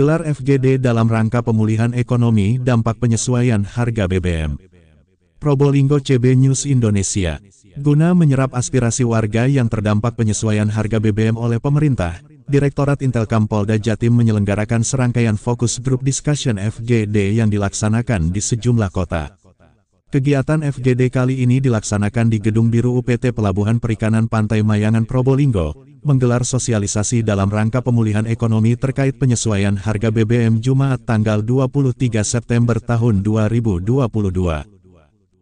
menggelar FGD dalam rangka pemulihan ekonomi dampak penyesuaian harga BBM. Probolinggo CB News Indonesia. Guna menyerap aspirasi warga yang terdampak penyesuaian harga BBM oleh pemerintah, Direktorat Intelkam Polda Jatim menyelenggarakan serangkaian fokus group discussion FGD yang dilaksanakan di sejumlah kota. Kegiatan FGD kali ini dilaksanakan di Gedung Biru UPT Pelabuhan Perikanan Pantai Mayangan Probolinggo, menggelar sosialisasi dalam rangka pemulihan ekonomi terkait penyesuaian harga BBM Jumat tanggal 23 September tahun 2022.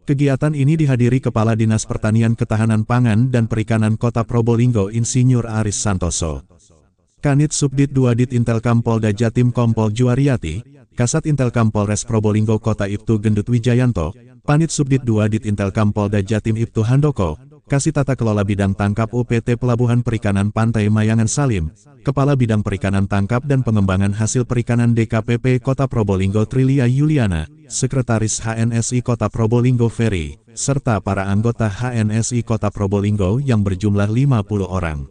Kegiatan ini dihadiri Kepala Dinas Pertanian Ketahanan Pangan dan Perikanan Kota Probolinggo Insinyur Aris Santoso, Kanit Subdit 2 Dit Intelkam Polda Jatim Kompol Juariati, Kasat Intelkam Polres Probolinggo Kota Ibtu Gendut Wijayanto, Panit Subdit 2 Dit Intelkam Polda Jatim Ibtu Handoko, Kasih Tata Kelola Bidang Tangkap UPT Pelabuhan Perikanan Pantai Mayangan Salim, Kepala Bidang Perikanan Tangkap dan Pengembangan Hasil Perikanan DKPP Kota Probolinggo Trilia Yuliana, Sekretaris HNSI Kota Probolinggo Ferry, serta para anggota HNSI Kota Probolinggo yang berjumlah 50 orang.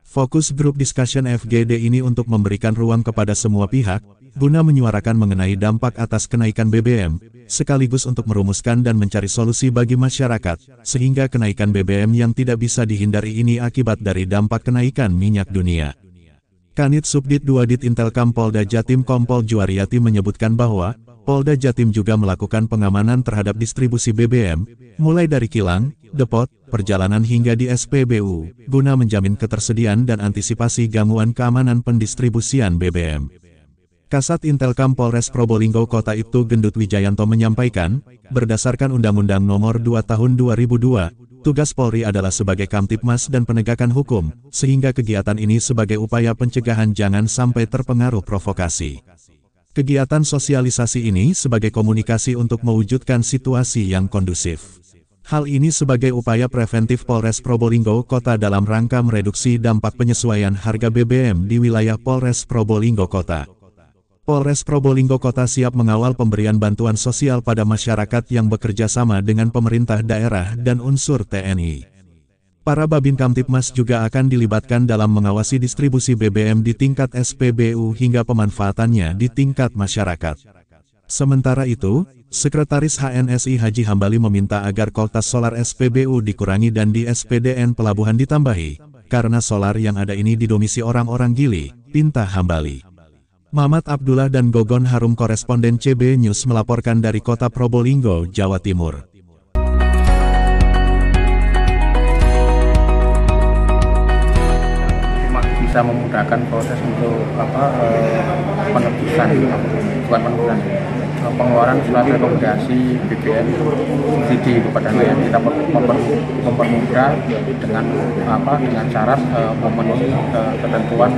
Fokus grup discussion FGD ini untuk memberikan ruang kepada semua pihak, guna menyuarakan mengenai dampak atas kenaikan BBM, sekaligus untuk merumuskan dan mencari solusi bagi masyarakat, sehingga kenaikan BBM yang tidak bisa dihindari ini akibat dari dampak kenaikan minyak dunia. Kanit Subdit 2 Dit Intelkam Polda Jatim Kompol Juariati menyebutkan bahwa, Polda Jatim juga melakukan pengamanan terhadap distribusi BBM, mulai dari kilang, depot, perjalanan hingga di SPBU, guna menjamin ketersediaan dan antisipasi gangguan keamanan pendistribusian BBM. Kasat Intelkam Polres Probolinggo Kota Ibtu Gendut Wijayanto menyampaikan, berdasarkan Undang-Undang Nomor 2 Tahun 2002, tugas Polri adalah sebagai Kamtibmas dan penegakan hukum, sehingga kegiatan ini sebagai upaya pencegahan jangan sampai terpengaruh provokasi. Kegiatan sosialisasi ini sebagai komunikasi untuk mewujudkan situasi yang kondusif. Hal ini sebagai upaya preventif Polres Probolinggo Kota dalam rangka mereduksi dampak penyesuaian harga BBM di wilayah Polres Probolinggo Kota. Polres Probolinggo Kota siap mengawal pemberian bantuan sosial pada masyarakat yang bekerja sama dengan pemerintah daerah dan unsur TNI. Para Babin Kamtibmas juga akan dilibatkan dalam mengawasi distribusi BBM di tingkat SPBU hingga pemanfaatannya di tingkat masyarakat. Sementara itu, Sekretaris HNSI Haji Hambali meminta agar kualitas solar SPBU dikurangi dan di SPDN Pelabuhan ditambahi, karena solar yang ada ini didomisi orang-orang gili, pinta Hambali. Mamat Abdullah dan Gogon Harum koresponden CB News melaporkan dari Kota Probolinggo, Jawa Timur. Bisa memudahkan proses untuk penebusan, bukan penebusan, pengeluaran surat rekomendasi BBM subsidi kepada nelayan. Kita mempermudah dengan dengan syarat memenuhi ketentuan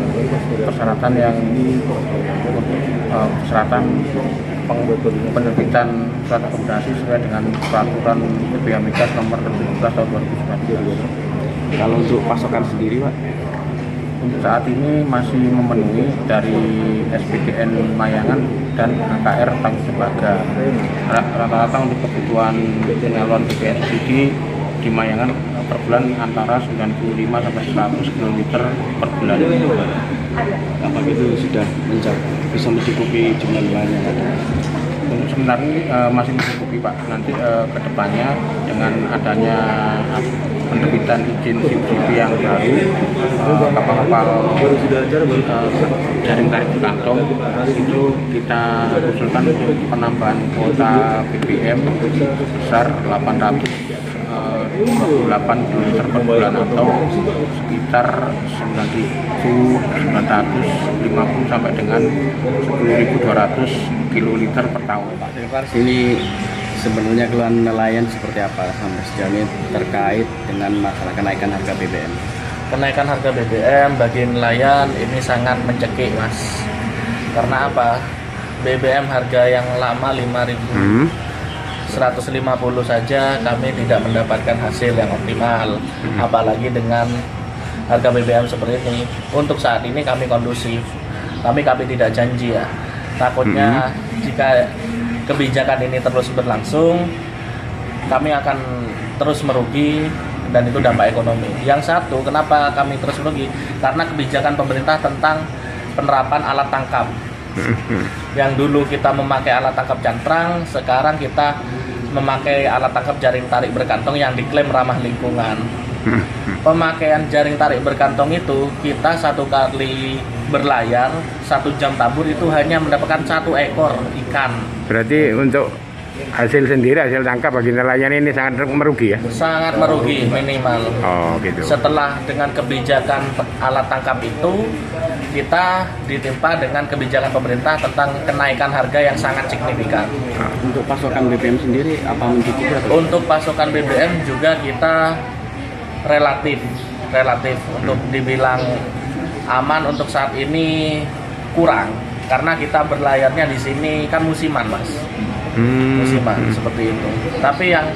persyaratan yang persyaratan penerbitan surat rekomendasi sesuai dengan peraturan BBM Migas nomor 17 tahun 2019. Kalau untuk pasokan sendiri, Pak? Untuk saat ini masih memenuhi dari SPDN Mayangan dan AKR Tangki Sebaga. Rata-rata untuk kebutuhan penyaluran BBM subsidi di Mayangan per bulan antara 95 sampai 100 km per bulan. Apakah itu sudah bisa mencukupi jumlah nelayan yang ada? Untuk sementara ini masih mencukupi, Pak. Nanti ke depannya dengan adanya penerbitan izin subsidi yang baru, kapal-kapal jaring tarik kantong itu kita usulkan untuk penambahan kuota BBM besar 828 liter per bulan atau sekitar 9.950 sampai dengan 10.200 kiloliter per tahun. Ini sebenarnya keluhan nelayan seperti apa sampai sejauh ini terkait dengan masalah kenaikan harga BBM? Kenaikan harga BBM bagi nelayan ini sangat mencekik, Mas. Karena apa? BBM harga yang lama 5.150 saja kami tidak mendapatkan hasil yang optimal. Apalagi dengan harga BBM seperti ini. Untuk saat ini kami kondusif. Kami tidak janji ya. Takutnya jika kebijakan ini terus berlangsung, kami akan terus merugi dan itu dampak ekonomi. Yang satu, kenapa kami terus merugi? Karena kebijakan pemerintah tentang penerapan alat tangkap Yang dulu kita memakai alat tangkap cantrang, sekarang kita memakai alat tangkap jaring tarik berkantong yang diklaim ramah lingkungan. Pemakaian jaring tarik berkantong itu, kita 1 kali berlayar 1 jam tabur itu hanya mendapatkan 1 ekor ikan. Berarti untuk hasil sendiri, hasil tangkap bagi nelayan ini sangat merugi ya? Sangat merugi minimal. Oh gitu. Setelah dengan kebijakan alat tangkap itu, kita ditimpa dengan kebijakan pemerintah tentang kenaikan harga yang sangat signifikan. Untuk pasokan BBM sendiri apa mencukupi? Untuk pasokan BBM juga kita relatif untuk dibilang aman untuk saat ini kurang, karena kita berlayarnya di sini kan musiman, Mas. Musiman seperti itu. Tapi yang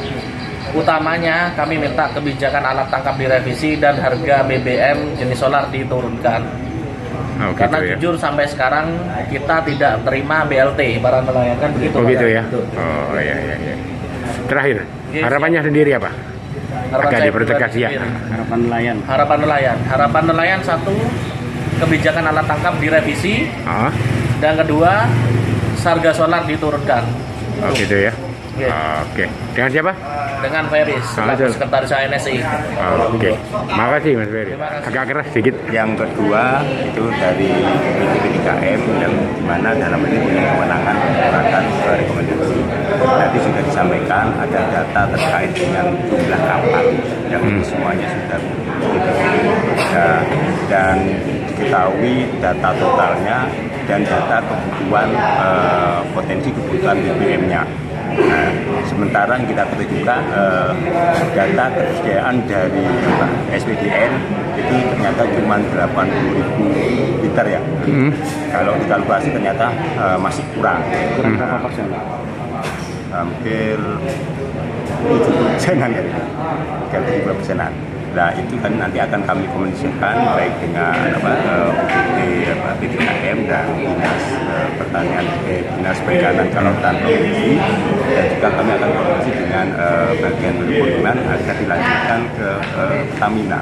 utamanya kami minta kebijakan alat tangkap direvisi dan harga BBM jenis solar diturunkan. Oh, Karena gitu ya. jujur sampai sekarang kita tidak terima BLT para nelayan, kan begitu. Oh Pak, gitu ya. Betul. Oh iya. Terakhir, Yes, harapannya sendiri apa? Harapan Agak saya dipertegas pribadi ya. sendiri. Harapan nelayan. 1, kebijakan alat tangkap direvisi, Oh, dan kedua, harga solar diturunkan. oh gitu ya. Iya. Oke. Dengan siapa? Dengan Feris, selaku betul. sekretaris ANSI. Oke. Makasih Mas Ferry. Terima kasih. Agak keras sedikit. Yang kedua itu dari PT3M yang dimana dalam ini punya kewenangan mengeluarkan rekomendasi. Tadi sudah disampaikan ada data terkait dengan jumlah kapal yang ini semuanya sudah dan diketahui data totalnya dan data kebutuhan potensi kebutuhan BBM-nya. Nah, sementara kita ketahui juga data ketersediaan dari SPDN itu ternyata cuma 80.000 liter ya. Kalau dikalkulasi ternyata masih kurang. Kurang berapa persen? Hampir 70%-an ya, 70%-an. Nah itu kan nanti akan kami komunikasikan baik dengan PT3M dan Dinas Pertanian, Dinas Perikanan Kelautan Provinsi, dan juga kami akan komunikasi dengan bagian perhubungan agar dilanjutkan ke Pertamina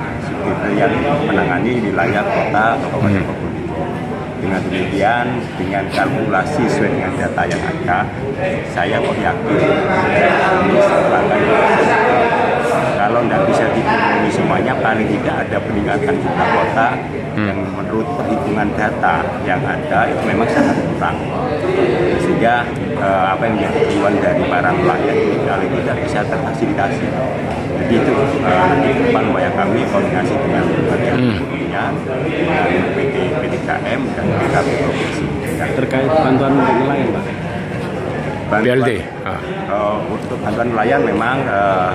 yang menangani wilayah kota Kabupaten Probolinggo. Dengan demikian, dengan kalkulasi sesuai dengan data yang ada, saya kok yakin ini akan kalau tidak bisa dipenuhi semuanya, paling tidak ada peningkatan jumlah kuota yang menurut perhitungan data yang ada itu memang sangat kurang. Sehingga apa yang menjadi tujuan dari para nelayan ini kalau tidak bisa terfasilitasi. Jadi itu nanti ke depan upaya kami koordinasi dengan bagian hukumnya, dengan PT3M dan BKP Provinsi. Terkait bantuan untuk nelayan, Pak? BLT. Untuk bantuan nelayan memang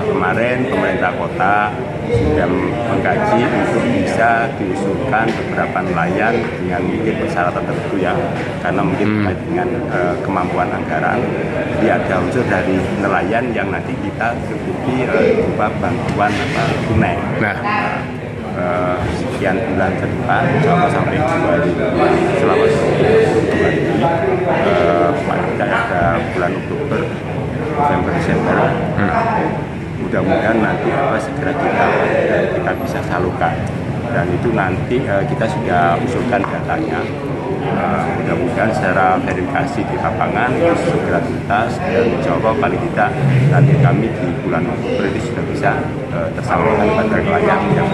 kemarin pemerintah kota sudah mengkaji untuk bisa diusulkan beberapa nelayan dengan mungkin persyaratan tertentu ya, karena mungkin terkait dengan kemampuan anggaran. Jadi ada unsur dari nelayan yang nanti kita cukupi berupa bantuan tunai. Nah, Sekian bulan ke depan, sampai selama 20 bulan ini, paling tidak ada bulan Oktober, November, Desember. Mudah-mudahan nanti segera kita bisa salurkan, dan itu nanti kita sudah usulkan datanya. Mudah-mudahan secara verifikasi di lapangan itu segera tuntas, dan insya Allah paling tidak nanti kami di bulan Oktober itu sudah bisa tersalurkan pada nelayan yang